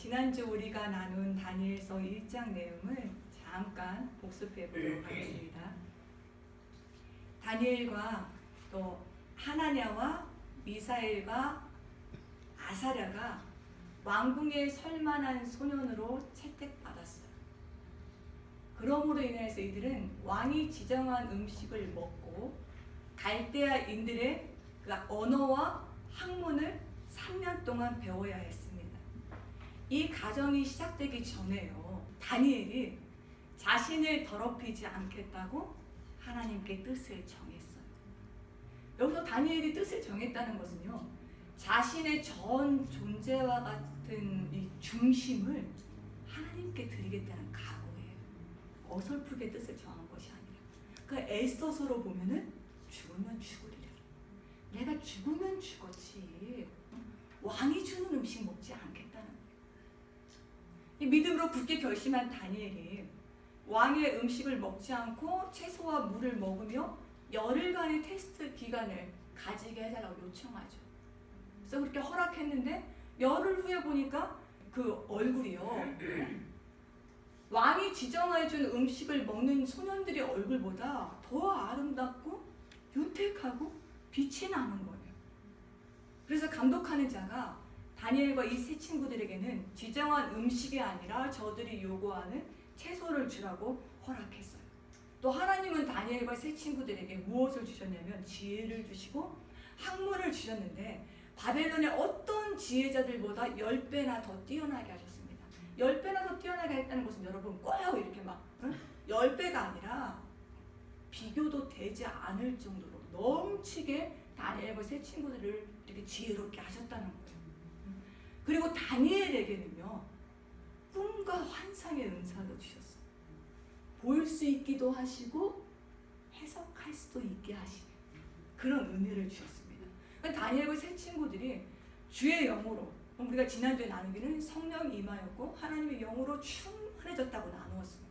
지난주 우리가 나눈 다니엘서 1장 내용을 잠깐 복습해 보도록 하겠습니다. 다니엘과 또 하나냐와 미사엘과 아사랴가 왕궁에 설만한 소년으로 채택받았어요. 그러므로 인해서 이들은 왕이 지정한 음식을 먹고 갈대아인들의 그 언어와 학문을 3년 동안 배워야 했습니다. 이 과정이 시작되기 전에요, 다니엘이 자신을 더럽히지 않겠다고 하나님께 뜻을 정했어요. 여기서 다니엘이 뜻을 정했다는 것은요, 자신의 전 존재와 같은 이 중심을 하나님께 드리겠다는 각오예요. 어설프게 뜻을 정한 것이 아니라. 그 에스더서로 보면은 죽으면 죽으리라. 내가 죽으면 죽었지 왕이 주는 음식 먹지 않겠다는 거예요. 이 믿음으로 굳게 결심한 다니엘이 왕의 음식을 먹지 않고 채소와 물을 먹으며 열흘간의 테스트 기간을 가지게 해달라고 요청하죠. 그래서 그렇게 허락했는데 열흘 후에 보니까 그 얼굴이요, 왕이 지정해준 음식을 먹는 소년들의 얼굴보다 더 아름답고 윤택하고 빛이 나는 거예요. 그래서 감독하는 자가 다니엘과 이 세 친구들에게는 지정한 음식이 아니라 저들이 요구하는 채소를 주라고 허락했어요. 또 하나님은 다니엘과 세 친구들에게 무엇을 주셨냐면 지혜를 주시고 학문을 주셨는데 바벨론의 어떤 지혜자들보다 10배나 더 뛰어나게 하셨습니다. 10배나 더 뛰어나게 했다는 것은 여러분 꼭 이렇게 막 10배가 아니라 비교도 되지 않을 정도로 넘치게 다니엘과 세 친구들을 이렇게 지혜롭게 하셨다는 거예요. 그리고 다니엘에게는요, 꿈과 환상의 은사도 주셨어요. 볼 수 있기도 하시고 해석할 수도 있게 하시는 그런 은혜를 주셨습니다. 다니엘과 세 친구들이 주의 영으로, 우리가 지난주에 나누기는 성령 임하였고 하나님의 영으로 충만해졌다고 나누었습니다.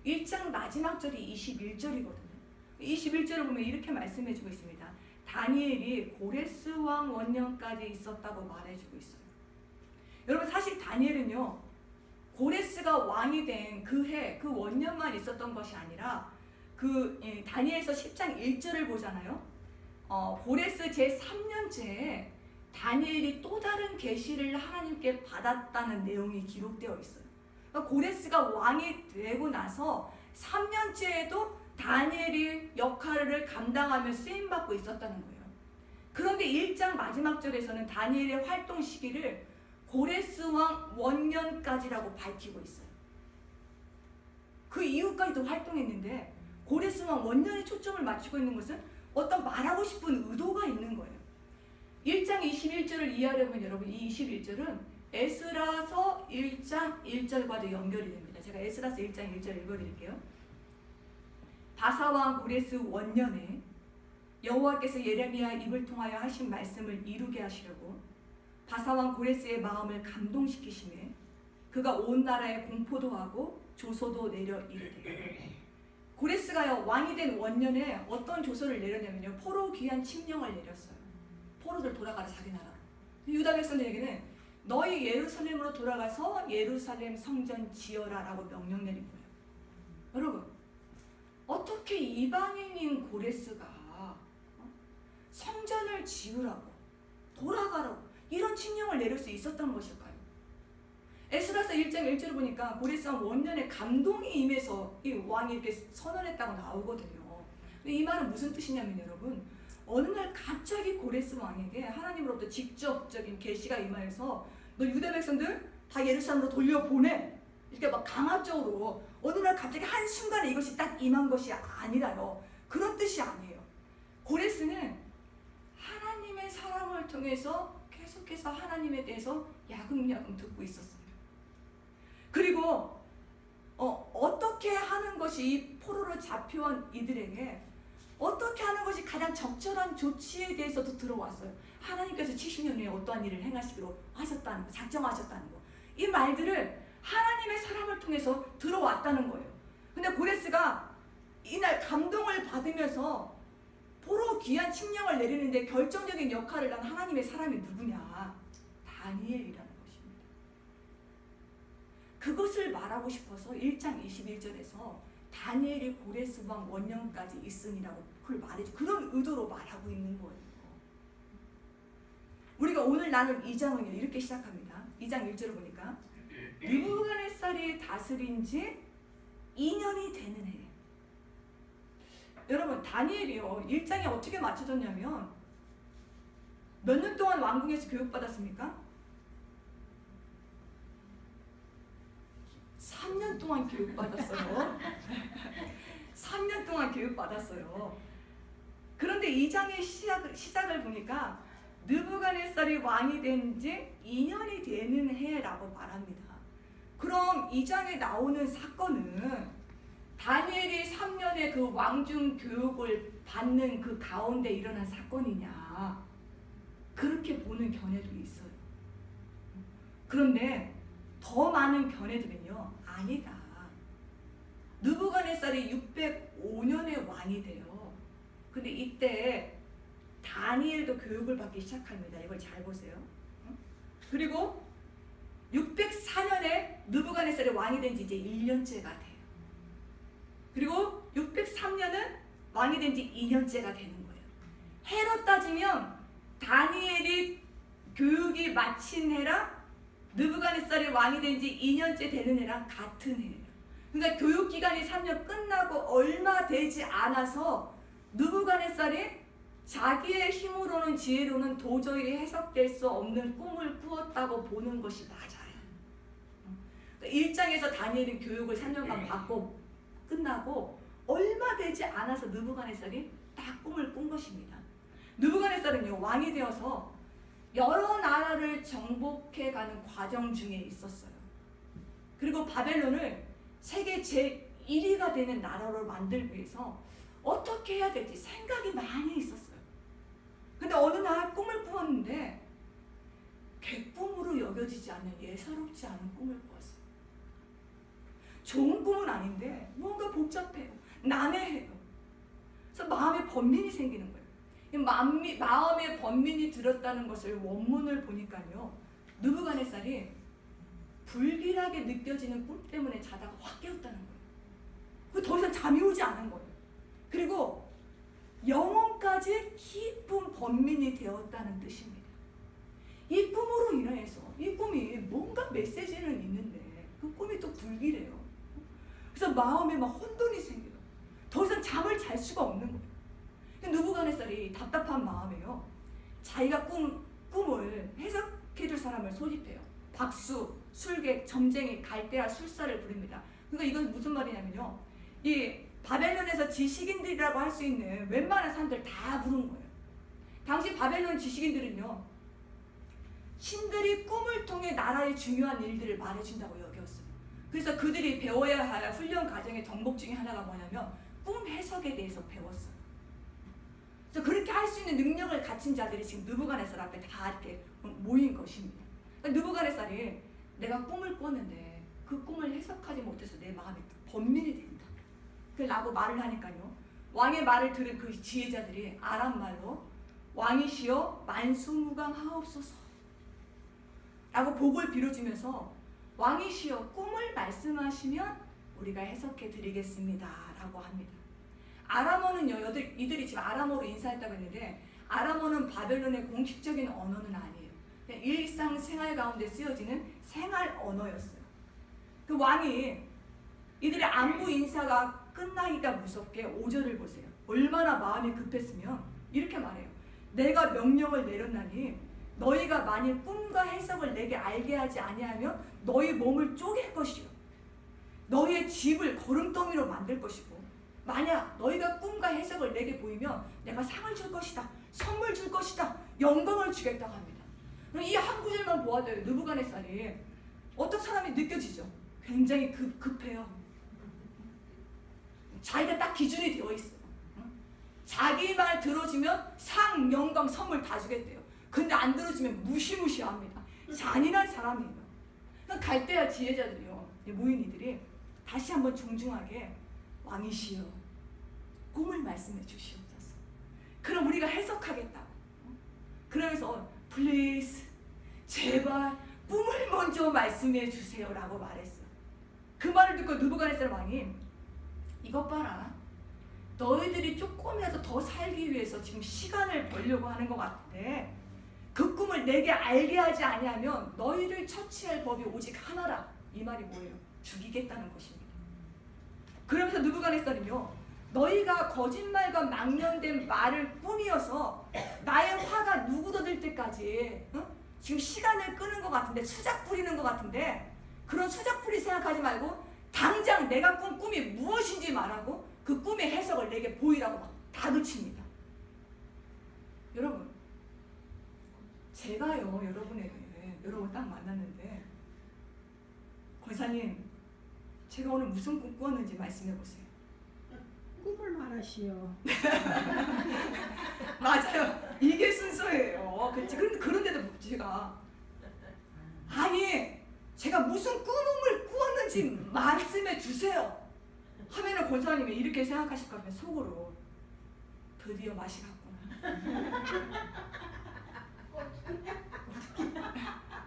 1장 마지막 절이 21절이거든요. 21절을 보면 이렇게 말씀해주고 있습니다. 다니엘이 고레스 왕 원년까지 있었다고 말해주고 있어요. 여러분, 사실 다니엘은요, 고레스가 왕이 된 그 해, 그 원년만 있었던 것이 아니라 다니엘서 10장 1절을 보잖아요. 고레스 제3년째에 다니엘이 또 다른 계시를 하나님께 받았다는 내용이 기록되어 있어요. 그러니까 고레스가 왕이 되고 나서 3년째에도 다니엘이 역할을 감당하며 쓰임받고 있었다는 거예요. 그런데 1장 마지막 절에서는 다니엘의 활동 시기를 고레스 왕 원년까지라고 밝히고 있어요. 그 이후까지도 활동했는데 고레스 왕 원년에 초점을 맞추고 있는 것은 어떤 말하고 싶은 의도가 있는 거예요. 1장 21절을 이해하려면 여러분, 이 21절은 에스라서 1장 1절과도 연결이 됩니다. 제가 에스라서 1장 1절 읽어드릴게요. 바사왕 고레스 원년에 여호와께서 예레미야 입을 통하여 하신 말씀을 이루게 하시려고 바사왕 고레스의 마음을 감동시키시매 그가 온 나라에 공포도 하고 조서도 내려 이르되, 고레스가요, 왕이 된 원년에 어떤 조서를 내렸냐면요, 포로 귀환 칙령을 내렸어요. 포로들 돌아가라 자기 나라로. 유다 백성들에게는 너희 예루살렘으로 돌아가서 예루살렘 성전 지어라 라고 명령 내린 거예요. 여러분, 어떻게 이방인인 고레스가 성전을 지으라고, 돌아가라고 이런 칙령을 내릴 수 있었던 것일까요? 에스라서 1장 1절을 보니까 고레스 왕 원년에 감동이 임해서 이 왕이 이렇게 선언했다고 나오거든요. 근데 이 말은 무슨 뜻이냐면 여러분, 어느 날 갑자기 고레스 왕에게 하나님으로부터 직접적인 계시가 임하여서 너 유다 백성들 다 예루살렘으로 돌려보내, 이렇게 막 강압적으로 어느 날 갑자기 한순간에 이것이 딱 임한 것이 아니라요. 그런 뜻이 아니에요. 고레스는 하나님의 사람을 통해서 계속해서 하나님에 대해서 야금야금 듣고 있었어요. 그리고 어떻게 하는 것이 이 포로로 잡혀온 이들에게 어떻게 하는 것이 가장 적절한 조치에 대해서도 들어왔어요. 하나님께서 70년 후에 어떠한 일을 행하시기로 하셨다는 거, 작정하셨다는 거, 이 말들을 하나님의 사람을 통해서 들어왔다는 거예요. 근데 고레스가 이날 감동을 받으면서 포로 귀환 칙령을 내리는데 결정적인 역할을 한 하나님의 사람이 누구냐? 다니엘이라는 것입니다. 이것을 말하고 싶어서 1장 21절에서 다니엘이 고레스왕 원년까지 있으니라고 그걸 말해줘. 그런 의도로 말하고 있는 거예요. 우리가 오늘 나눌 2장은요 이렇게 시작합니다. 2장 1절을 보니까 느부갓네살이 다스린 지 2년이 되는 해. 여러분 다니엘이요 1장에 어떻게 맞춰졌냐면 몇 년 동안 왕궁에서 교육받았습니까? 3년 동안 교육받았어요. 3년 동안 교육받았어요. 그런데 2장의 시작을 보니까 느부갓네살이 왕이 된 지 2년이 되는 해라고 말합니다. 그럼 2장에 나오는 사건은 다니엘이 3년의 그 왕중 교육을 받는 그 가운데 일어난 사건이냐 그렇게 보는 견해도 있어요. 그런데 더 많은 견해들은요 아니다. 느부갓네살이 605년에 왕이 돼요. 근데 이때 다니엘도 교육을 받기 시작합니다. 이걸 잘 보세요. 그리고 604년에 느부갓네살이 왕이 된 지 이제 1년째가 돼요. 그리고 603년은 왕이 된 지 2년째가 되는 거예요. 해로 따지면 다니엘이 교육이 마친 해랑 느부갓네살이 왕이 된 지 2년째 되는 해랑 같은 해예요. 그러니까 교육기간이 3년 끝나고 얼마 되지 않아서 느부갓네살이 자기의 힘으로는 지혜로는 도저히 해석될 수 없는 꿈을 꾸었다고 보는 것이 맞아요. 1장에서 다니엘은 교육을 3년간 받고 끝나고 얼마 되지 않아서 느부갓네살이 딱 꿈을 꾼 것입니다. 느부갓네살은요 왕이 되어서 여러 나라를 정복해가는 과정 중에 있었어요. 그리고 바벨론을 세계 제1위가 되는 나라로 만들기 위해서 어떻게 해야 될지 생각이 많이 있었어요. 근데 어느 날 꿈을 꾸었는데 개꿈으로 여겨지지 않는 예사롭지 않은 꿈을 꾸었어요. 좋은 꿈은 아닌데 뭔가 복잡해요. 난해해요. 그래서 마음에 번민이 생기는 거예요. 마음에 번민이 들었다는 것을 원문을 보니까요. 느부갓네살이 불길하게 느껴지는 꿈 때문에 자다가 확 깨웠다는 거예요. 더 이상 잠이 오지 않은 거예요. 그리고 영혼까지 깊은 번민이 되었다는 뜻입니다. 이 꿈으로 인해서 이 꿈이 뭔가 메시지는 있는데 그 꿈이 또 불길해요. 그래서 마음에 막 혼돈이 생겨요. 더 이상 잠을 잘 수가 없는 거예요. 느부갓네살이 답답한 마음에요. 자기가 꿈을 해석해줄 사람을 소집해요. 박수, 술객, 점쟁이, 갈대아, 술사를 부릅니다. 그러니까 이건 무슨 말이냐면요. 이 바벨론에서 지식인들이라고 할 수 있는 웬만한 사람들 다 부른 거예요. 당시 바벨론 지식인들은요. 신들이 꿈을 통해 나라의 중요한 일들을 말해준다고 여겼어요. 그래서 그들이 배워야 할 훈련 과정의 덕목 중에 하나가 뭐냐면 꿈 해석에 대해서 배웠어요. 그래서 그렇게 할 수 있는 능력을 갖춘 자들이 지금 느부갓네살 앞에 다 이렇게 모인 것입니다. 그러니까 느부갓네살이 내가 꿈을 꿨는데 그 꿈을 해석하지 못해서 내 마음이 번민이 된다. 라고 말을 하니까요. 왕의 말을 들은 그 지혜자들이 아람 말로 왕이시여 만수무강하옵소서 라고 복을 빌어주면서 왕이시여 꿈을 말씀하시면 우리가 해석해 드리겠습니다 라고 합니다. 아람어는요, 이들이 지금 아람어로 인사했다고 했는데 아람어는 바벨론의 공식적인 언어는 아니에요. 그냥 일상생활 가운데 쓰여지는 생활 언어였어요. 그 왕이 이들의 안부 인사가 끝나기가 무섭게 5절을 보세요. 얼마나 마음이 급했으면 이렇게 말해요. 내가 명령을 내렸나니 너희가 만일 꿈과 해석을 내게 알게 하지 아니하면 너희 몸을 쪼갤 것이요 너희의 집을 거름더미로 만들 것이고 만약 너희가 꿈과 해석을 내게 보이면 내가 상을 줄 것이다. 선물 줄 것이다. 영광을 주겠다고 합니다. 이 한 구절만 보아도 느부갓네살이 어떤 사람이 느껴지죠? 굉장히 급해요. 자기가 딱 기준이 되어 있어요. 자기 말 들어주면 상, 영광, 선물 다 주겠대요. 근데 안 들어주면 무시무시합니다. 잔인한 사람이에요. 갈대아 지혜자들이요, 모인 이들이 다시 한번 정중하게 왕이시여 꿈을 말씀해 주시옵소서. 그럼 우리가 해석하겠다고. 그러면서 플리즈 제발 꿈을 먼저 말씀해 주세요 라고 말했어요. 그 말을 듣고 느부갓네살 왕이 이것 봐라. 너희들이 조금이라도 더 살기 위해서 지금 시간을 벌려고 하는 것 같은데 그 꿈을 내게 알게 하지 아니하면 너희를 처치할 법이 오직 하나라. 이 말이 뭐예요? 죽이겠다는 것입니다. 그러면서 느부갓네살은요, 너희가 거짓말과 망령된 말을 꾸미어서 나의 화가 누구더들 때까지 지금 시간을 끄는 것 같은데, 수작 부리는 것 같은데, 그런 수작 부리 생각하지 말고 당장 내가 꾼 꿈이 무엇인지 말하고 그 꿈의 해석을 내게 보이라고 막 다그칩니다. 여러분, 제가요 여러분에게 여러분 딱 만났는데, 권사님 제가 오늘 무슨 꿈 꾸었는지 말씀해 보세요. 꿈을 말하시오. 맞아요. 이게 순서예요. 그런데도 제가 아니 제가 무슨 꿈을 꾸었는지 말씀해 주세요 하면은 권사님이 이렇게 생각하실 거면 속으로 드디어 맛이 갔구나.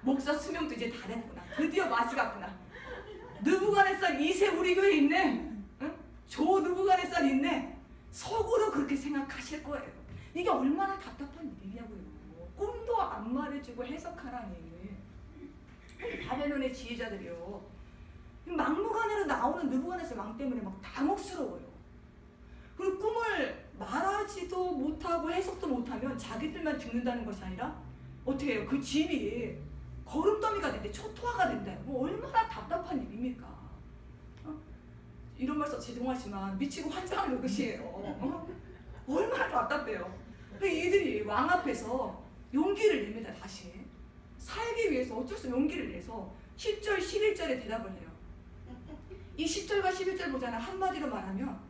목사 수명도 이제 다 됐구나. 드디어 맛이 갔구나. 느부갓네살 2세 우리 교회에 있네. 응? 조 느부갓네살 있네. 속으로 그렇게 생각하실 거예요. 이게 얼마나 답답한 일이냐고요. 꿈도 안 말해주고 해석하라니. 바벨론의 지혜자들이요, 막무가내로 나오는 느부갓네살 왕 때문에 막 당혹스러워요. 그리고 꿈을 말하지도 못하고 해석도 못하면 자기들만 죽는다는 것이 아니라 어떻게 해요? 그 집이 거름더미가 된대, 초토화가 된대. 뭐 얼마나 답답한 일입니까? 이런 말 써 죄송하지만 미치고 환장할 노릇이에요. 얼마나 답답해요. 이들이 왕 앞에서 용기를 냅니다. 다시 살기 위해서 어쩔 수 없이 용기를 내서 10절 11절에 대답을 해요. 이 10절과 11절 보잖아요. 한마디로 말하면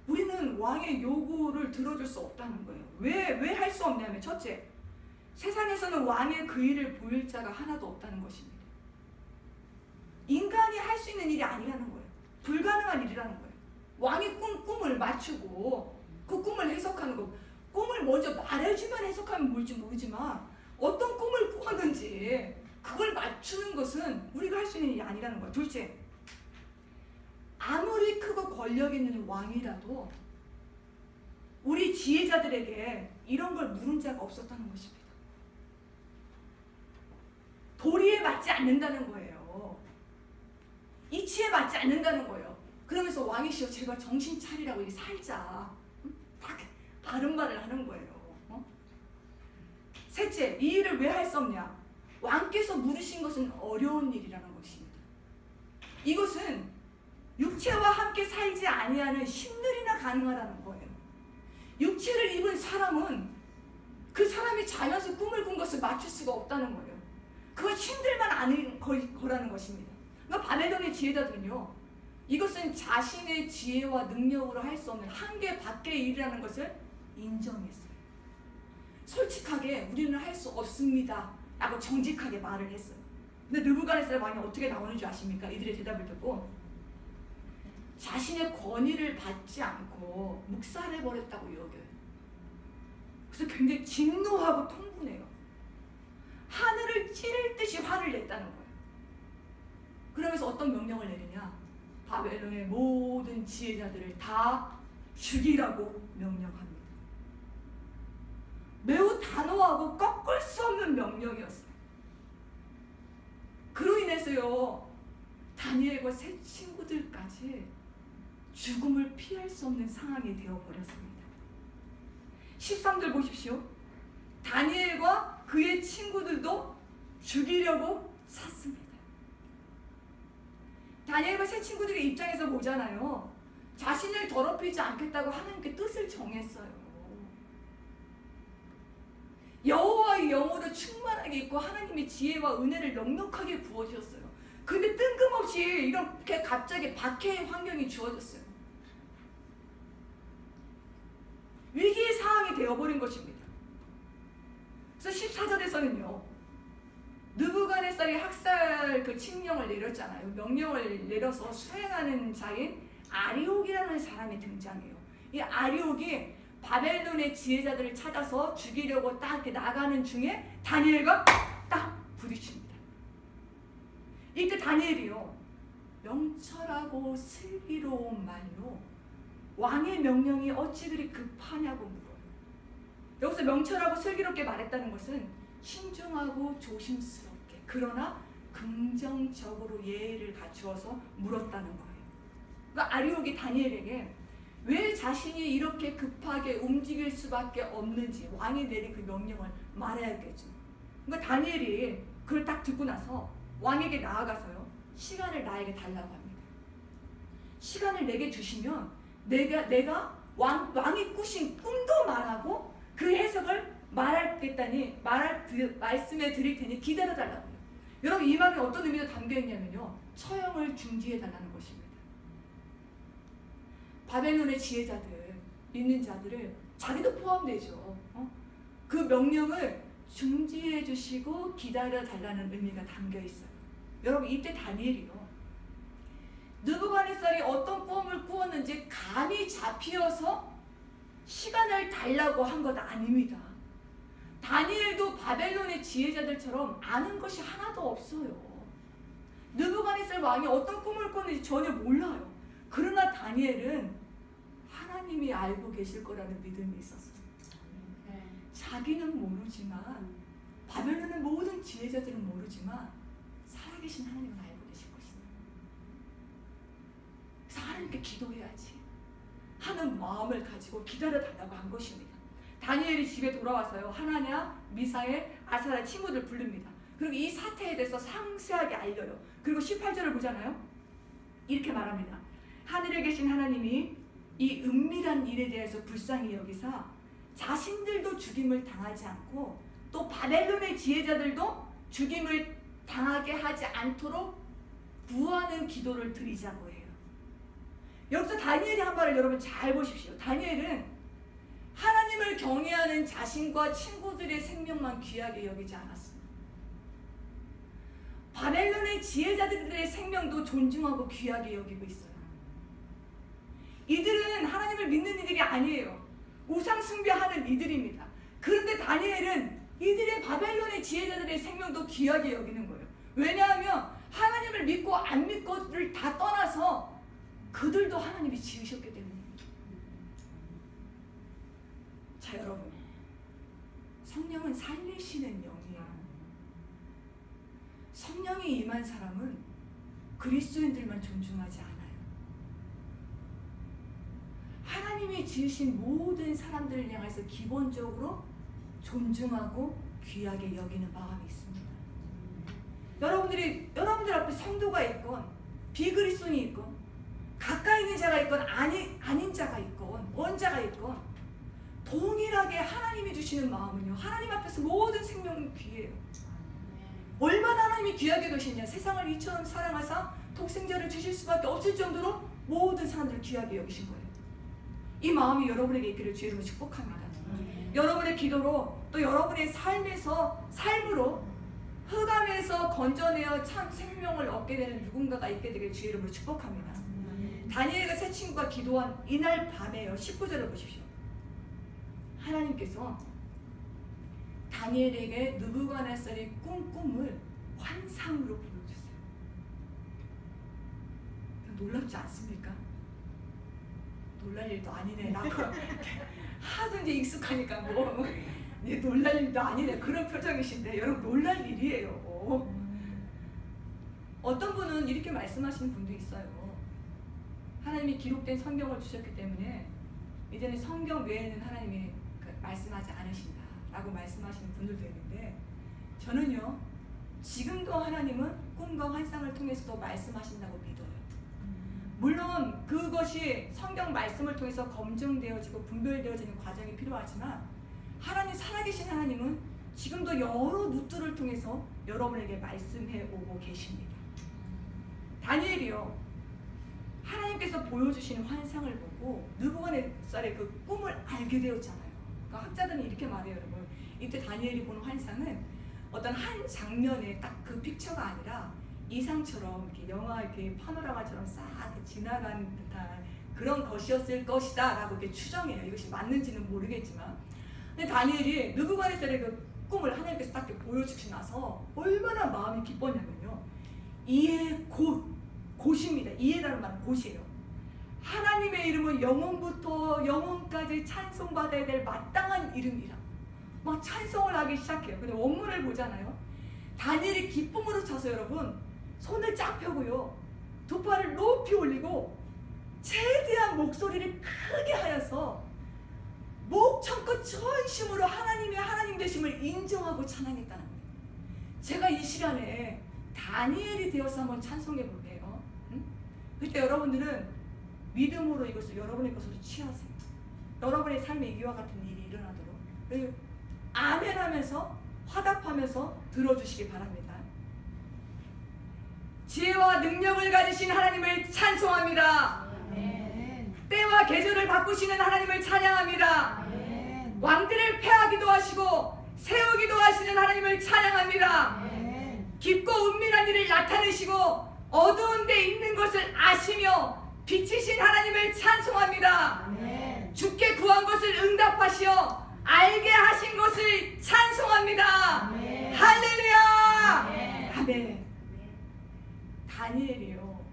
우리는 왕의 요구를 들어줄 수 없다는 거예요. 왜 할 수 없냐면, 첫째, 세상에서는 왕의 그 일을 보일 자가 하나도 없다는 것입니다. 인간이 할 수 있는 일이 아니라는 거예요. 불가능한 일이라는 거예요. 왕이 꿈을 맞추고 그 꿈을 해석하는 거, 꿈을 먼저 말해주면 해석하면 뭘지 모르지만 어떤 꿈을 꾸었는지 그걸 맞추는 것은 우리가 할 수 있는 일이 아니라는 거예요. 둘째, 아무리 크고 권력 있는 왕이라도 우리 지혜자들에게 이런 걸 물은 자가 없었다는 것입니다. 도리에 맞지 않는다는 거예요. 이치에 맞지 않는다는 거예요. 그러면서 왕이시여 제발 정신 차리라고, 이게 살자, 딱 바른 말을 하는 거예요. 셋째, 이 일을 왜 할 수 없냐? 왕께서 물으신 것은 어려운 일이라는 것입니다. 이것은 육체와 함께 살지 아니하는 신들이나 가능하다는 거예요. 육체를 입은 사람은 그 사람이 자면서 꿈을 꾼 것을 맞출 수가 없다는 거예요. 그건 신들만 아는 거라는 것입니다. 그러니까 바벨론의 지혜자들은요, 이것은 자신의 지혜와 능력으로 할 수 없는 한계 밖의 일이라는 것을 인정했어요. 솔직하게 우리는 할 수 없습니다 라고 정직하게 말을 했어요. 근데 느부갓네살 왕이 어떻게 나오는 줄 아십니까? 이들의 대답을 듣고 자신의 권위를 받지 않고 묵살해버렸다고 여겨요. 그래서 굉장히 진노하고 통분해요. 하늘을 찌를 듯이 화를 냈다는 거예요. 그러면서 어떤 명령을 내리냐? 바벨론의 모든 지혜자들을 다 죽이라고 명령합니다. 매우 단호하고 꺾을 수 없는 명령이었어요. 그로 인해서요, 다니엘과 세 친구들까지 죽음을 피할 수 없는 상황이 되어버렸습니다. 13절 보십시오. 다니엘과 그의 친구들도 죽이려고 샀습니다. 다니엘과 세 친구들의 입장에서 보잖아요. 자신을 더럽히지 않겠다고 하나님께 뜻을 정했어요. 여호와의 영으로 충만하게 있고 하나님의 지혜와 은혜를 넉넉하게 부어주셨어요. 근데 뜬금없이 이렇게 갑자기 박해의 환경이 주어졌어요. 위기의 상황이 되어버린 것입니다. 그래서 14절에서는요, 느부갓네살이 학살 그 칙령을 내렸잖아요. 명령을 내려서 수행하는 자인 아리옥이라는 사람이 등장해요. 이 아리옥이 바벨론의 지혜자들을 찾아서 죽이려고 딱 이렇게 나가는 중에 다니엘과 딱 부딪힙니다. 이때 다니엘이요, 명철하고 슬기로운 말로 왕의 명령이 어찌 그리 급하냐고 물어요. 여기서 명철하고 슬기롭게 말했다는 것은 신중하고 조심스럽게 그러나 긍정적으로 예의를 갖추어서 물었다는 거예요. 그러니까 아리옥이 다니엘에게 왜 자신이 이렇게 급하게 움직일 수밖에 없는지 왕이 내린 그 명령을 말해야겠죠. 그러니까 다니엘이 그걸 딱 듣고 나서 왕에게 나아가서요, 시간을 나에게 달라고 합니다. 시간을 내게 주시면 내가 왕이 꾸신 꿈도 말하고 그 해석을 말씀해 드릴 테니 기다려달라고 해요. 여러분, 이 말에 어떤 의미가 담겨 있냐면요, 처형을 중지해 달라는 것입니다. 바벨론의 지혜자들, 믿는 자들을, 자기도 포함되죠. 그 명령을 중지해 주시고 기다려 달라는 의미가 담겨 있어요. 여러분, 이때 다니엘이요, 느부갓네살이 어떤 꿈을 꾸었는지 감이 잡히어서 시간을 달라고 한 것 아닙니다. 다니엘도 바벨론의 지혜자들처럼 아는 것이 하나도 없어요. 느부갓네살 왕이 어떤 꿈을 꿨는지 전혀 몰라요. 그러나 다니엘은 하나님이 알고 계실 거라는 믿음이 있었어요. 자기는 모르지만, 바벨론의 모든 지혜자들은 모르지만 살아계신 하나님은 알고 계실 것이다. 그래서 하나님께 기도해야지 하는 마음을 가지고 기다려달라고 한 것입니다. 다니엘이 집에 돌아와서요, 하나냐, 미사엘, 아사랴 친구들 부릅니다. 그리고 이 사태에 대해서 상세하게 알려요. 그리고 18절을 보잖아요. 이렇게 말합니다. 하늘에 계신 하나님이 이 은밀한 일에 대해서 불쌍히 여기사 자신들도 죽임을 당하지 않고 또 바벨론의 지혜자들도 죽임을 당하게 하지 않도록 구하는 기도를 드리자고 해요. 여기서 다니엘이 한 말을 여러분 잘 보십시오. 다니엘은 하나님을 경외하는 자신과 친구들의 생명만 귀하게 여기지 않았습니다. 바벨론의 지혜자들의 생명도 존중하고 귀하게 여기고 있어요. 이들은 하나님을 믿는 이들이 아니에요. 우상 숭배하는 이들입니다. 그런데 다니엘은 이들의 바벨론의 지혜자들의 생명도 귀하게 여기는 거예요. 왜냐하면 하나님을 믿고 안 믿고를 다 떠나서 그들도 하나님이 지으셨기 때문입니다. 자, 여러분, 성령은 살리시는 영이에요. 성령이 임한 사람은 그리스도인들만 존중하지 않아요. 하나님이 지으신 모든 사람들을 향해서 기본적으로 존중하고 귀하게 여기는 마음이 있습니다. 여러분들 앞에 성도가 있건 비그리스도인이 있건 가까이 있는 자가 있건 아닌 자가 있건 원자가 있건 동일하게 하나님이 주시는 마음은요, 하나님 앞에서 모든 생명은 귀해요. 얼마나 하나님이 귀하게 계시냐. 세상을 이처럼 사랑하사 독생자를 주실 수밖에 없을 정도로 모든 사람들을 귀하게 여기신 거예요. 이 마음이 여러분에게 있기를 주의 이름으로 축복합니다. 여러분의 기도로 또 여러분의 삶으로 흑암에서 건져내어 참 생명을 얻게 되는 누군가가 있게 되길 주의 이름으로 축복합니다. 다니엘과 세 친구가 기도한 이날 밤에요, 19절을 보십시오. 하나님께서 다니엘에게 느부갓네살이 꾼 꿈을 환상으로 보여주세요. 놀랍지 않습니까? 놀랄 일도 아니네. 나 하도 이제 익숙하니까 놀랄 일도 아니네. 그런 표정이신데 여러분, 놀랄 일이에요. 어떤 분은 이렇게 말씀하시는 분도 있어요. 하나님이 기록된 성경을 주셨기 때문에 이제는 성경 외에는 하나님이 말씀하지 않으신다 라고 말씀하시는 분들도 있는데, 저는요, 지금도 하나님은 꿈과 환상을 통해서도 말씀하신다고 믿어요. 물론 그것이 성경 말씀을 통해서 검증되어지고 분별되어지는 과정이 필요하지만, 하나님, 살아계신 하나님은 지금도 여러 루트를 통해서 여러분에게 말씀해 오고 계십니다. 다니엘이요, 하나님께서 보여주시는 환상을 보고 느부갓네살의 그 꿈을 알게 되었잖아요. 그러니까 학자들은 이렇게 말해요, 여러분. 이때 다니엘이 본 환상은 어떤 한 장면의 딱 그 픽처가 아니라 이상처럼 이렇게 영화 이렇게 파노라마처럼 싹 지나가는 듯한 그런 것이었을 것이다 라고 이렇게 추정해요. 이것이 맞는지는 모르겠지만. 근데 다니엘이 느부갓네살의 그 꿈을 하나님께서 딱 보여주시고 나서 얼마나 마음이 기뻤냐면요, 이에 곧 곳입니다. 이해라는 말은 곳이에요. 하나님의 이름은 영원부터 영원까지 찬송받아야 될 마땅한 이름이라 막 찬송을 하기 시작해요. 근데 원문을 보잖아요. 다니엘이 기쁨으로 차서 여러분 손을 쫙 펴고요, 두 팔을 높이 올리고 최대한 목소리를 크게 하여서 목청껏 전심으로 하나님의 하나님 되심을 인정하고 찬양했다는 거예요. 제가 이 시간에 다니엘이 되어서 한번 찬송해 볼게요. 응? 그때 여러분들은 믿음으로 이것을 여러분의 것으로 취하세요. 여러분의 삶에 이와 같은 일이 일어나도록 아멘 하면서 화답하면서 들어주시기 바랍니다. 지혜와 능력을 가지신 하나님을 찬송합니다. 아멘. 때와 계절을 바꾸시는 하나님을 찬양합니다. 아멘. 왕들을 패하기도 하시고 세우기도 하시는 하나님을 찬양합니다. 아멘. 깊고 은밀한 일을 나타내시고 어두운 데 있는 것을 아시며 빛이신 하나님을 찬송합니다. 아멘. 주께 구한 것을 응답하시어 알게 하신 것을 찬송합니다. 아멘. 할렐루야. 아멘. 아멘. 다니엘이요,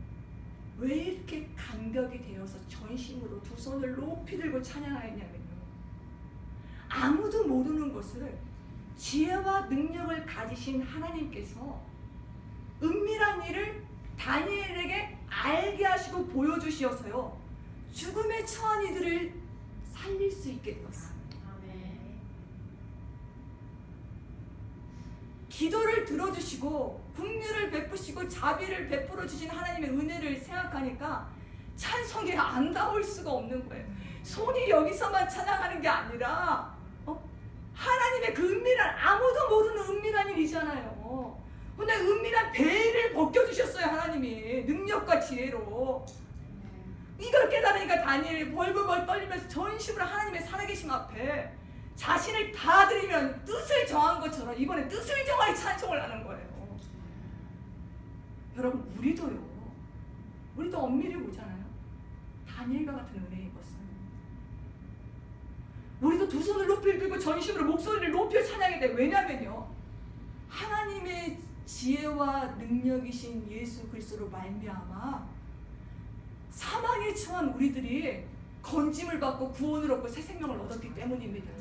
왜 이렇게 감격이 되어서 전심으로 두 손을 높이 들고 찬양하였냐면요, 아무도 모르는 것을 지혜와 능력을 가지신 하나님께서 은밀한 일을 다니엘에게 알게 하시고 보여주시어서요, 죽음에 처한 이들을 살릴 수 있게 되었어요. 기도를 들어주시고 긍휼을 베푸시고 자비를 베풀어 주신 하나님의 은혜를 생각하니까 찬송이 안 나올 수가 없는 거예요. 손이 여기서만 찬양하는 게 아니라 하나님의 그 은밀한, 아무도 모르는 은밀한 일이잖아요. 근데 은밀한 베일을 벗겨주셨어요. 하나님이 능력과 지혜로. 이걸 깨달으니까 다니엘이 벌벌벌 떨리면서 전심으로 하나님의 살아계심 앞에 자신을 다 드리면 뜻을 정한 것처럼 이번에 뜻을 정하여 찬송을 하는 거예요. 여러분, 우리도 엄밀히 보잖아요. 다니엘과 같은 은혜 입었어요. 우리도 두 손을 높이 들고 전심으로 목소리를 높여 찬양해야 돼요. 왜냐면요, 하나님의 지혜와 능력이신 예수 그리스도로 말미암아 사망에 처한 우리들이 건짐을 받고 구원을 얻고 새 생명을 얻었기 때문입니다.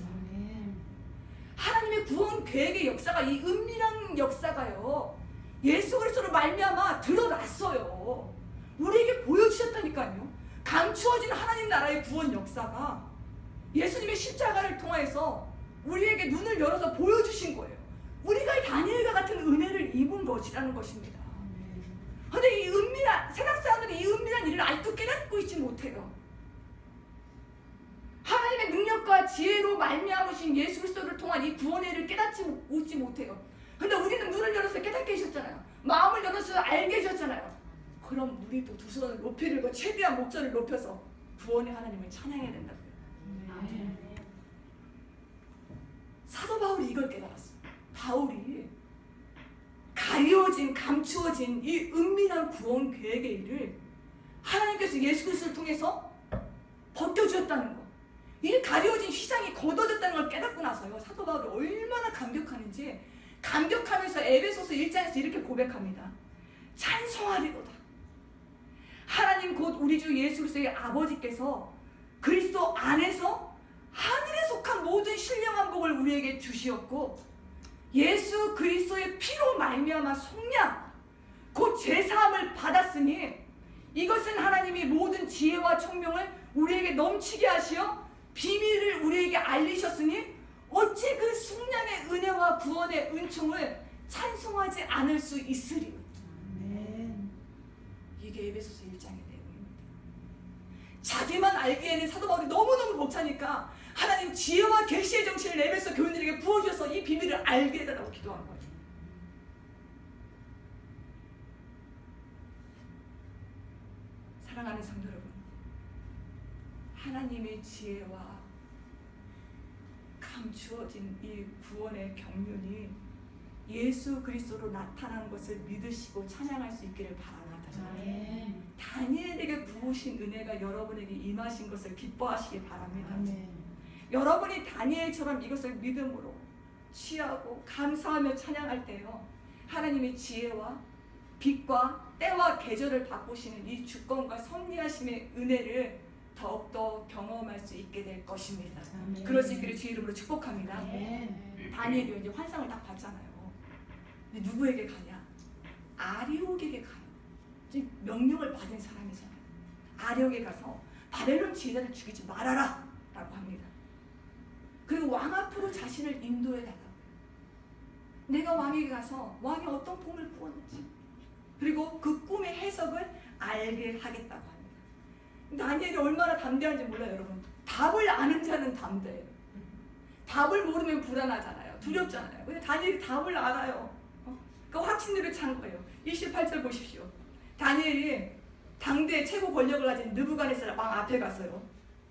하나님의 구원 계획의 역사가, 이 은밀한 역사가요, 예수 그리스도로 말미암아 드러났어요. 우리에게 보여주셨다니까요. 감추어진 하나님 나라의 구원 역사가 예수님의 십자가를 통해서 우리에게 눈을 열어서 보여주신 거예요. 우리가 다니엘과 같은 은혜를 입은 것이라는 것입니다. 그런데 이 은밀한, 세상 사람들이 이 은밀한 일을 아직도 깨닫고 있지 못해요. 하나님의 능력과 지혜로 말미암으신 예수 그리스도를 통한 이 구원의 일을 깨닫지 못해요. 근데 우리는 눈을 열어서 깨닫게 해주셨잖아요. 마음을 열어서 알게 해주셨잖아요. 그럼 우리도 두 손을 높이 들고 최대한 목소리를 높여서 구원의 하나님을 찬양해야 된다고요. 사도 바울이 이걸 깨달았어요. 바울이 가려진, 감추어진 이 은밀한 구원 계획의 일을 하나님께서 예수 그리스도를 통해서 벗겨주었다는 거, 이 가려진 휘장이 걷어졌다는 걸 깨닫고 나서요, 사도 바울이 얼마나 감격하는지, 감격하면서 에베소서 1장에서 이렇게 고백합니다. 찬송하리로다. 하나님 곧 우리 주 예수 그리스도의 아버지께서 그리스도 안에서 하늘에 속한 모든 신령한 복을 우리에게 주시었고, 예수 그리스도의 피로 말미암아 속량 곧 제사함을 받았으니 이것은 하나님이 모든 지혜와 총명을 우리에게 넘치게 하시어 비밀을 우리에게 알리셨으니 어찌 그 속량의 은혜와 구원의 은총을 찬송하지 않을 수 있으리요. 이게 에베소서 1장의 내용입니다. 자기만 알기에는 사도 바울이 너무너무 벅차니까 하나님 지혜와 계시의 정신을 에베소 교인들에게 부어주셔서 이 비밀을 알게 해달라고 기도한 거예요. 사랑하는 성도 여러분, 하나님의 지혜와 감추어진 이 구원의 경륜이 예수 그리스도로 나타난 것을 믿으시고 찬양할 수 있기를 바랍니다. 다니엘에게 부으신 은혜가 여러분에게 임하신 것을 기뻐하시기 바랍니다. 여러분이 다니엘처럼 이것을 믿음으로 취하고 감사하며 찬양할 때요, 하나님의 지혜와 빛과 때와 계절을 바꾸시는 이 주권과 섭리하심의 은혜를 더욱더 경험할 수 있게 될 것입니다. 아멘. 그럴 수 있기를 주의 이름으로 축복합니다. 아멘. 다니엘이 이제 환상을 딱 봤잖아요. 근데 누구에게 가냐? 아리옥에게 가요. 지금 명령을 받은 사람이잖아요. 아리옥에 가서 바벨론 지휘자를 죽이지 말아라 라고 합니다. 그리고 왕 앞으로 자신을 인도해 달라고. 내가 왕에게 가서 왕이 어떤 꿈을 꾸었는지, 그리고 그 꿈의 해석을 알게 하겠다고 합니다. 다니엘이 얼마나 담대한지 몰라요, 여러분. 답을 아는 자는 담대해요. 답을 모르면 불안하잖아요. 두렵잖아요. 근데 다니엘이 답을 알아요. 그러니까 확신으로 찬 거예요. 28절 보십시오. 다니엘이 당대의 최고 권력을 가진 느부갓네살 왕 앞에 가서요,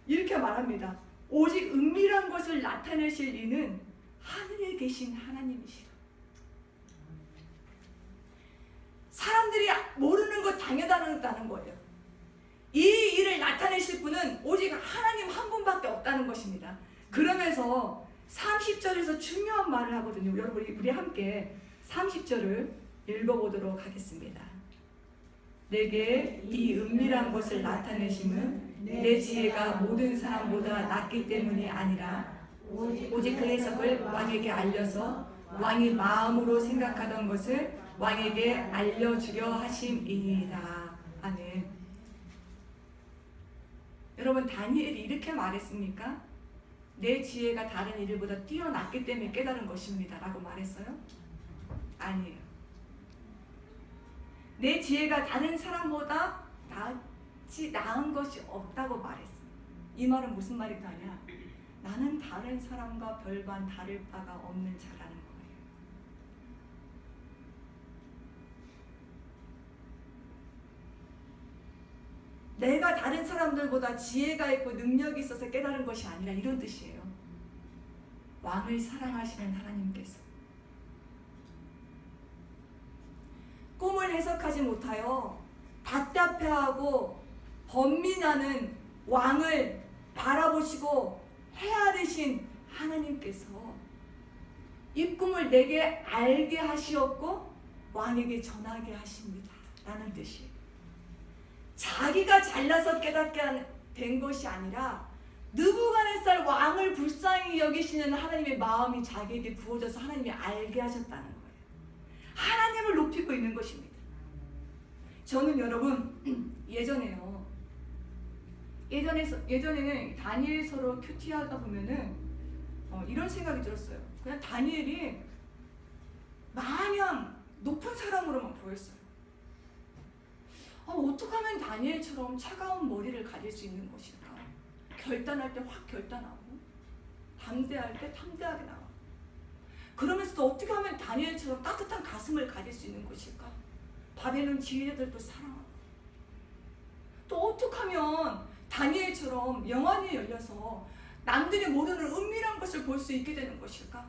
이렇게 말합니다. 오직 은밀한 것을 나타내실 이는 하늘에 계신 하나님이시라. 사람들이 모르는 것 당연하다는 거예요. 이 일을 나타내실 분은 오직 하나님 한 분밖에 없다는 것입니다. 그러면서 30절에서 중요한 말을 하거든요. 여러분, 우리 함께 30절을 읽어보도록 하겠습니다. 내게 이 은밀한 것을 나타내심은 내 지혜가 모든 사람보다 낫기 때문이 아니라 오직 그 해석을 왕에게 알려서 왕이 마음으로 생각하던 것을 왕에게 알려주려 하심이니이다. 아멘. 여러분, 다니엘이 이렇게 말했습니까? 내 지혜가 다른 이들보다 뛰어났기 때문에 깨달은 것입니다 라고 말했어요? 아니에요. 내 지혜가 다른 사람보다 나은 것이 없다고 말했어요. 이 말은 무슨 말이냐냐? 나는 다른 사람과 별반 다를 바가 없는 자라는 거예요. 내가 다른 사람들보다 지혜가 있고 능력이 있어서 깨달은 것이 아니라 이런 뜻이에요. 왕을 사랑하시는 하나님께서 꿈을 해석하지 못하여 답답해하고 번민하는 왕을 바라보시고 헤아리신 하나님께서 이 꿈을 내게 알게 하시었고 왕에게 전하게 하십니다 라는 뜻이에요. 자기가 잘나서 깨닫게 된 것이 아니라 느부갓네살 왕을 불쌍히 여기시는 하나님의 마음이 자기에게 부어져서 하나님이 알게 하셨다는 거예요. 하나님을 높이고 있는 것입니다. 저는 여러분 예전에는 다니엘서로 큐티하다 보면은 이런 생각이 들었어요. 그냥 다니엘이 마냥 높은 사람으로만 보였어요. 어떻게 하면 다니엘처럼 차가운 머리를 가질 수 있는 것일까? 결단할 때 확 결단하고 담대할 때 담대하게 나와. 그러면서도 어떻게 하면 다니엘처럼 따뜻한 가슴을 가질 수 있는 것일까? 바벨론 지휘자들도 사랑하고. 또 어떻게 하면 다니엘처럼 영안이 열려서 남들이 모르는 은밀한 것을 볼 수 있게 되는 것일까?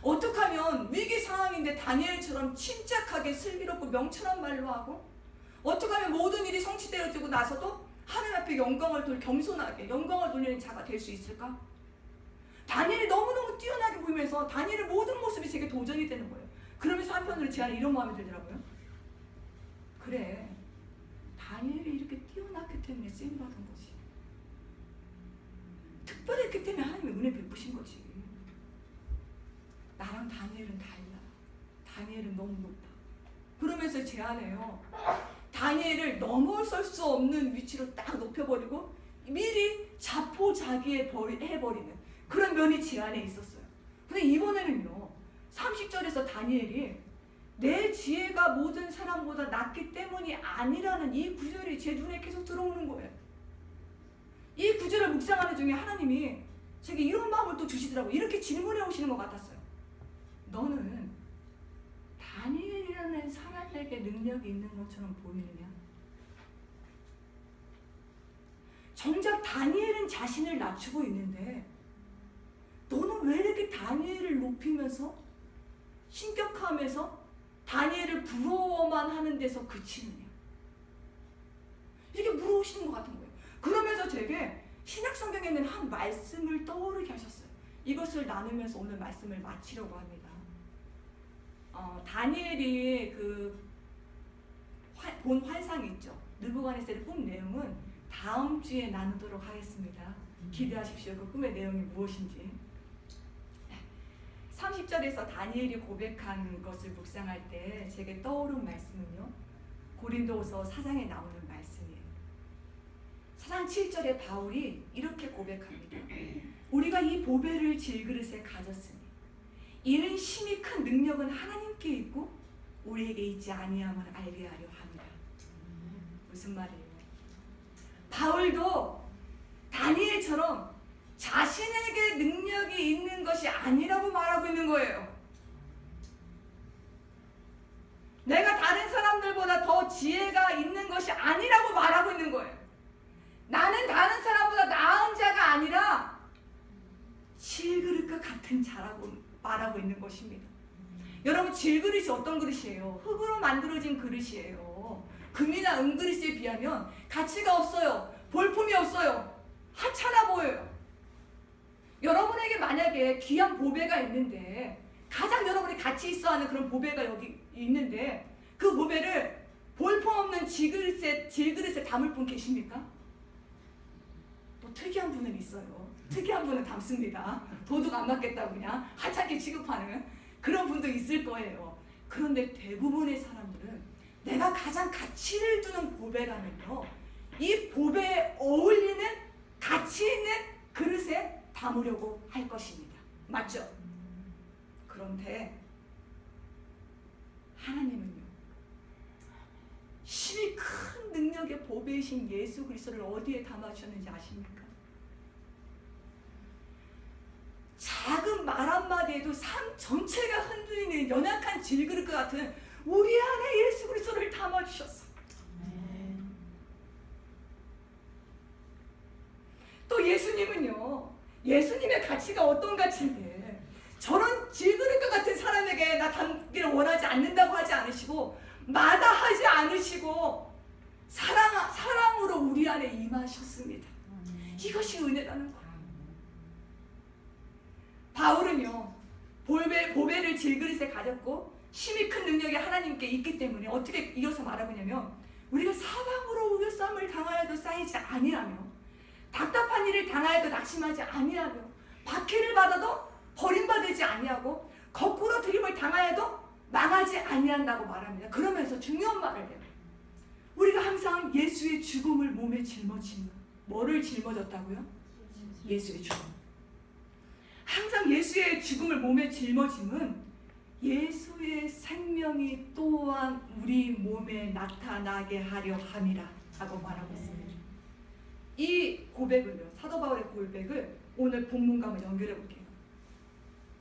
어떻게 하면 위기 상황인데 다니엘처럼 침착하게 슬기롭고 명철한 말로 하고, 어떻게 하면 모든 일이 성취되어지고 나서도 하나님 앞에 겸손하게 영광을 돌리는 자가 될 수 있을까? 다니엘이 너무너무 뛰어나게 보이면서 다니엘의 모든 모습이 제게 도전이 되는 거예요. 그러면서 한편으로 제 안에 이런 마음이 들더라고요. 그래, 다니엘이 이렇게 뛰어났기 때문에 쓰임받은 거지. 특별했기 때문에 하나님의 은혜 베푸신 거지. 나랑 다니엘은 달라. 다니엘은 너무 높아. 그러면서 제 안에요, 다니엘을 넘어설 수 없는 위치로 딱 높여버리고 미리 자포자기해버리는 그런 면이 제 안에 있었어요. 근데 이번에는요, 30절에서 다니엘이 내 지혜가 모든 사람보다 낫기 때문이 아니라는 이 구절이 제 눈에 계속 들어오는 거예요. 이 구절을 묵상하는 중에 하나님이 제게 이런 마음을 또 주시더라고요. 이렇게 질문해 오시는 것 같았어요. 너는 다니엘이라는 사람에게 능력이 있는 것처럼 보이느냐? 정작 다니엘은 자신을 낮추고 있는데 너는 왜 이렇게 다니엘을 높이면서 신격화하면서 다니엘을 부러워만 하는 데서 그치느냐? 이렇게 물어보시는 것 같은 거예요. 그러면서 제게 신약성경에 있는 한 말씀을 떠오르게 하셨어요. 이것을 나누면서 오늘 말씀을 마치려고 합니다. 다니엘이 그 본 환상이 있죠. 느부갓네살의 꿈 내용은 다음 주에 나누도록 하겠습니다. 기대하십시오. 그 꿈의 내용이 무엇인지. 30절에서 다니엘이 고백한 것을 묵상할 때 제게 떠오른 말씀은요, 고린도후서 4장에 나오는 말씀이에요. 4장 7절에 바울이 이렇게 고백합니다. 우리가 이 보배를 질그릇에 가졌으니 이는 심히 큰 능력은 하나님께 있고 우리에게 있지 아니함을 알게 하려 합니다. 무슨 말이에요? 바울도 다니엘처럼 자신에게 능력이 있는 것이 아니라고 말하고 있는 거예요. 내가 다른 사람들보다 더 지혜가 있는 것이 아니라고 말하고 있는 거예요. 나는 다른 사람보다 나은 자가 아니라 질그릇과 같은 자라고 말하고 있는 것입니다. 여러분, 질그릇이 어떤 그릇이에요? 흙으로 만들어진 그릇이에요. 금이나 은그릇에 비하면 가치가 없어요. 볼품이 없어요. 하찮아 보여요. 여러분에게 만약에 귀한 보배가 있는데, 가장 여러분이 가치 있어 하는 그런 보배가 여기 있는데, 그 보배를 볼품없는 질그릇에 담을 분 계십니까? 또 특이한 분은 있어요. 특이한 분은 담습니다. 도둑 안 맞겠다고 그냥 하찮게 취급하는 그런 분도 있을 거예요. 그런데 대부분의 사람들은 내가 가장 가치를 두는 보배라면요, 이 보배에 어울리는 가치 있는 그릇에 담으려고 할 것입니다. 맞죠? 그런데 하나님은요, 심히 큰 능력의 보배이신 예수 그리스도를 어디에 담아주셨는지 아십니까? 작은 말 한마디에도 삶 전체가 흔들리는 연약한 질그릇과 같은 우리 안에 예수 그리스도를 담아주셨어. 또 예수님은요, 예수님의 가치가 어떤 가치인데 저런 질그릇과 같은 사람에게 나 담기를 원하지 않는다고 하지 않으시고 마다하지 않으시고 사랑으로 우리 안에 임하셨습니다. 이것이 은혜라는 거예요. 바울은요, 보배를 질그릇에 가졌고 심히 큰 능력이 하나님께 있기 때문에 어떻게 이어서 말하고 있냐면, 우리가 사방으로 우겨쌈을 당하여도 쌓이지 아니하며 답답한 일을 당하여도 낙심하지 아니하며 박해를 받아도 버림받지 아니하고 거꾸로 드림을 당하여도 망하지 아니한다고 말합니다. 그러면서 중요한 말을 해요. 우리가 항상 예수의 죽음을 몸에 짊어지며, 뭐를 짊어졌다고요? 예수의 죽음. 항상 예수의 죽음을 몸에 짊어짐은 예수의 생명이 또한 우리 몸에 나타나게 하려 함이라 라고 말하고 있습니다. 이 고백을요, 사도 바울의 고백을 오늘 본문과 한번 연결해 볼게요.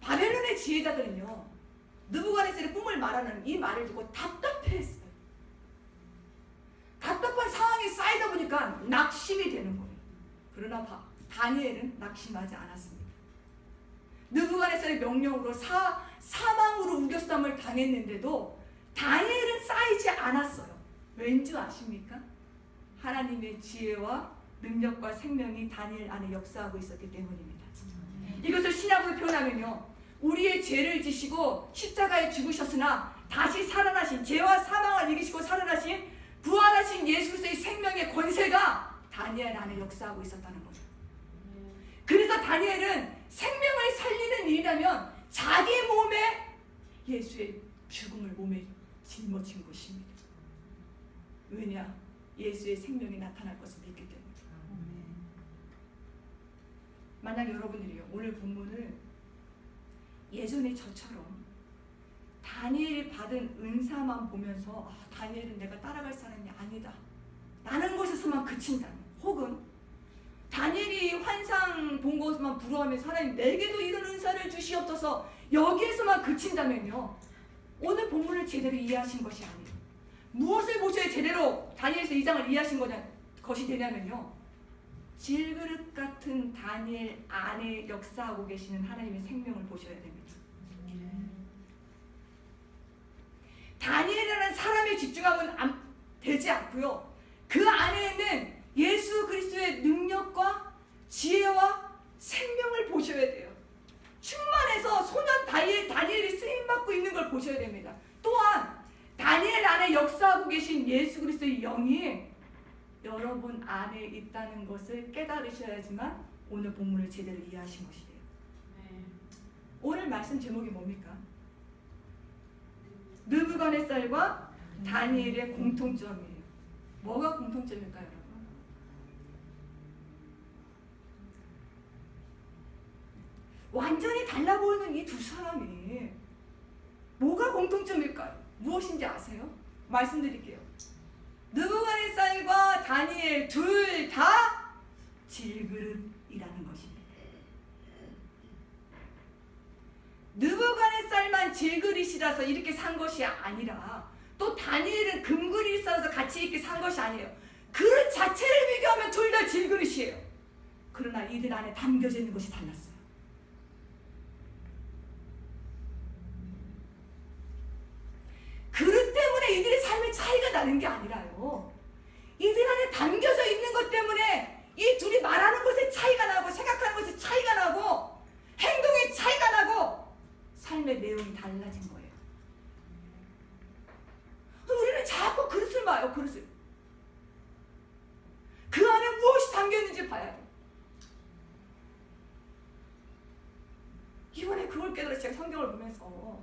바벨론의 지혜자들은요, 느부갓네살의 꿈을 말하는 이 말을 듣고 답답해했어요. 답답한 상황이 쌓이다 보니까 낙심이 되는 거예요. 그러나 다니엘은 낙심하지 않았습니다. 느부갓네살의 명령으로 사망으로 우겨쌈을 당했는데도 다니엘은 쌓이지 않았어요. 왠지 아십니까? 하나님의 지혜와 능력과 생명이 다니엘 안에 역사하고 있었기 때문입니다. 이것을 신약으로 표현하면요, 우리의 죄를 지시고 십자가에 죽으셨으나 다시 살아나신, 죄와 사망을 이기시고 살아나신 부활하신 예수 그리스도의 생명의 권세가 다니엘 안에 역사하고 있었다는 거예요. 그래서 다니엘은 생명을 살리는 일이라면 자기 몸에 예수의 죽음을 몸에 짊어진 것입니다. 왜냐? 예수의 생명이 나타날 것을 믿기 때문에. 만약 여러분들이요, 오늘 본문을 예전에 저처럼 다니엘이 받은 은사만 보면서 다니엘은 내가 따라갈 사람이 아니다 라는 것에서만 그친다면, 혹은 다니엘이 환상 본 것만 부러워하면서 하나님 내게도 이런 은사를 주시옵소서 여기에서만 그친다면요, 오늘 본문을 제대로 이해하신 것이 아니에요. 무엇을 보셔야 제대로 다니엘서 2장을 이해하신 것이 되냐면요, 질그릇 같은 다니엘 안에 역사하고 계시는 하나님의 생명을 보셔야 됩니다. 다니엘이라는 사람에 집중하면 되지 않고요, 그 안에 있는 예수 그리스도의 능력과 지혜와 생명을 보셔야 돼요. 충만해서 소년 다니엘이 쓰임받고 있는 걸 보셔야 됩니다. 또한 다니엘 안에 역사하고 계신 예수 그리스도의 영이 여러분 안에 있다는 것을 깨달으셔야지만 오늘 본문을 제대로 이해하신 것이에요. 오늘 말씀 제목이 뭡니까? 느부갓네살과 다니엘의 공통점이에요. 뭐가 공통점일까요, 여러분? 완전히 달라 보이는 이 두 사람이 뭐가 공통점일까요? 무엇인지 아세요? 말씀드릴게요. 느부갓네살과 다니엘 둘 다 질그릇이라는 것입니다. 느부갓네살만 질그릇이라서 이렇게 산 것이 아니라 또 다니엘은 금그릇이라서 같이 이렇게 산 것이 아니에요. 그릇 자체를 비교하면 둘 다 질그릇이에요. 그러나 이들 안에 담겨져 있는 것이 달랐어요. 그릇 때문에 이들의 삶의 차이가 나는 게 아니라요. 이들 안에 담겨져 있는 것 때문에 이 둘이 말하는 것에 차이가 나고 생각하는 것에 차이가 나고 행동에 차이가 나고 삶의 내용이 달라진 거예요. 우리는 자꾸 그릇을 봐요. 그릇을. 그 안에 무엇이 담겨있는지 봐야 돼요. 이번에 그걸 깨달아서 제가 성경을 보면서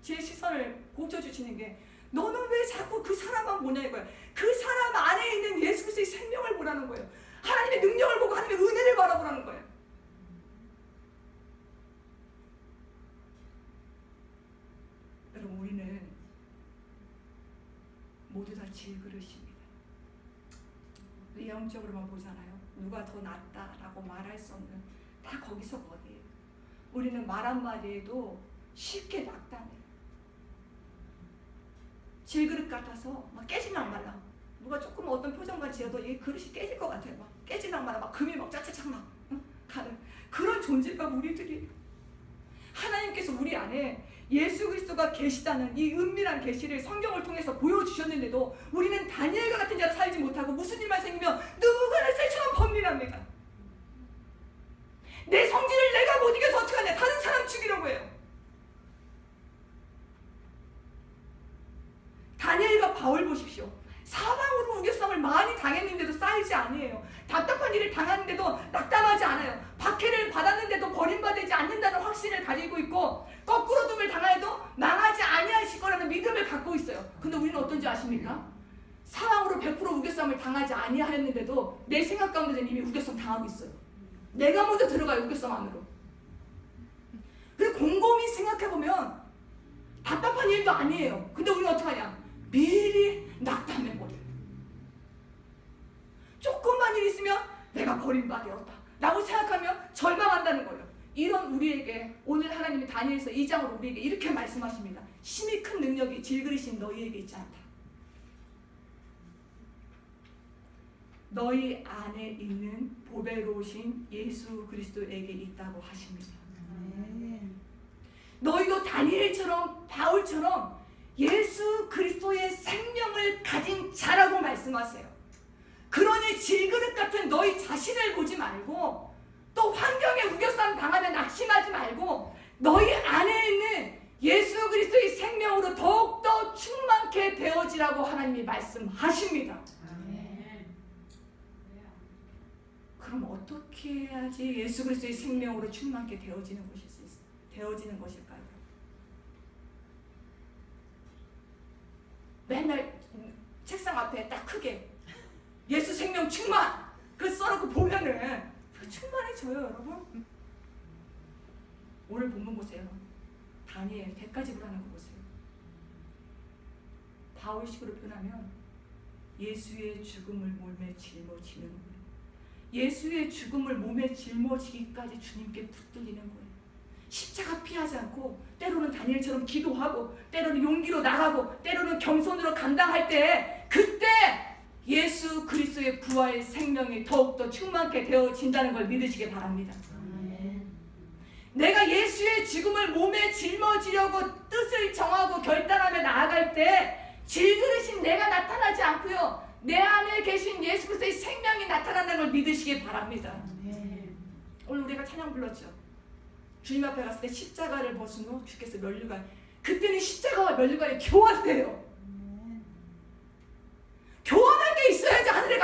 제 시선을 고쳐주시는 게 너는 왜 자꾸 그 사람만 보냐 이거야. 그 사람 안에 있는 예수 그리스도의 생명을 보라는 거예요. 하나님의 능력을 보고 하나님의 은혜를 바라보라는 거예요. 여러분 우리는 모두 다 질그릇입니다. 영적으로만 보잖아요. 누가 더 낫다라고 말할 수 없는 다 거기서 거기에요. 우리는 말 한마디에도 쉽게 낙담해요. 질그릇 같아서 막 깨지랑 말라. 누가 조금 어떤 표정만 지어도 이 그릇이 깨질 것 같아요. 막 깨지랑 말라. 막 금이 막 짜짜짝 막 가는 그런 존재가 우리들이. 하나님께서 우리 안에 예수 그리스도가 계시다는 이 은밀한 계시를 성경을 통해서 보여주셨는데도 우리는 다니엘과 같은 자로 살지 못하고 무슨 일만 생기면 느부갓네살처럼 범민합니다. 내 성질을 내가 못 이겨서 어떡하냐. 다른 사람 죽이려고 해요. 다니엘과 바울 보십시오. 사방으로 우겨쌈을 많이 당했는데도 쌓이지 아니에요. 답답한 일을 당하는데도 낙담하지 않아요. 박해를 받았는데도 버림받지 않는다는 확신을 가지고 있고 거꾸로 둠을 당하여도 망하지 아니하실 거라는 믿음을 갖고 있어요. 근데 우리는 어떤지 아십니까? 사방으로 100% 우겨쌈을 당하지 아니하였는데도 내 생각 가운데는 이미 우겨쌈 당하고 있어요. 내가 먼저 들어가요. 우겨쌈 안으로. 그래서 곰곰이 생각해보면 답답한 일도 아니에요. 근데 우리는 어떡하냐? 미리 낙담해버려요. 조금만 일 있으면 내가 버림받았다 라고 생각하면 절망한다는 거예요. 이런 우리에게 오늘 하나님이 다니엘서 2장으로 우리에게 이렇게 말씀하십니다. 심히 큰 능력이 질그릇인 너희에게 있지 않다. 너희 안에 있는 보배로우신 예수 그리스도에게 있다고 하십니다. 너희도 다니엘처럼 바울처럼 예수 그리스도의 생명을 가진 자라고 말씀하세요. 그러니 질그릇 같은 너희 자신을 보지 말고 또 환경에 우겨쌈 당하면 낙심하지 말고 너희 안에 있는 예수 그리스도의 생명으로 더욱더 충만케 되어지라고 하나님이 말씀하십니다. 그럼 어떻게 해야지 예수 그리스도의 생명으로 충만케 되어지는 것일까요? 맨날 책상 앞에 딱 크게 예수 생명 충만 그 써놓고 보면은 충만해져요. 여러분 오늘 본문 보세요. 다니엘 100가지 불하는 거 보세요. 바울식으로 표현하면 예수의 죽음을 몸에 짊어지는 거예요. 예수의 죽음을 몸에 짊어지기까지 주님께 붙들리는 거예요. 십자가 피하지 않고 때로는 다니엘처럼 기도하고 때로는 용기로 나가고 때로는 겸손으로 감당할 때 그때 예수 그리스도의 부활의 생명이 더욱더 충만케 되어진다는 걸 믿으시기 바랍니다. 내가 예수의 죽음을 몸에 짊어지려고 뜻을 정하고 결단하며 나아갈 때 질그릇인 내가 나타나지 않고요. 내 안에 계신 예수 그리스도의 생명이 나타난다는 걸 믿으시기 바랍니다. 오늘 우리가 찬양 불렀죠. 주님 앞에 갔을 때 십자가를 벗은 후 주께서 면류관. 그때는 십자가와 면류관이 교환돼요.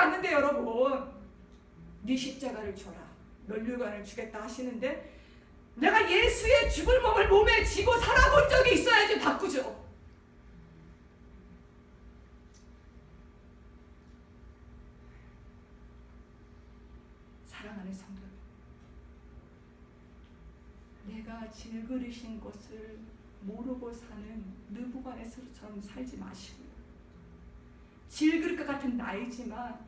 않는데 여러분, 네 십자가를 줘라, 면류관을 주겠다 하시는데 내가 예수의 죽을 몸을 몸에 지고 살아본 적이 있어야지 바꾸죠. 사랑하는 성도, 내가 질그리신 것을 모르고 사는 느부갓네살처럼 살지 마시고요. 질그릴 것 같은 나이지만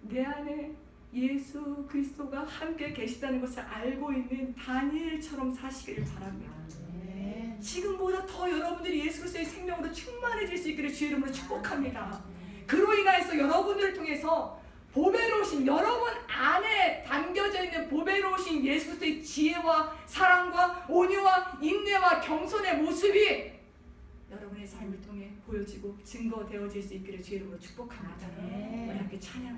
내 안에 예수 그리스도가 함께 계시다는 것을 알고 있는 다니엘처럼 사시기를 바랍니다. 아멘. 지금보다 더 여러분들이 예수 그리스도의 생명으로 충만해질 수 있기를 주의 이름으로 축복합니다. 그로 인하여서 여러분들을 통해서 보배로우신, 여러분 안에 담겨져 있는 보배로우신 예수 그리스도의 지혜와 사랑과 온유와 인내와 겸손의 모습이 여러분의 삶을 통해 보여지고 증거되어질 수 있기를 주의 이름으로 축복합니다. 우리 함께 찬양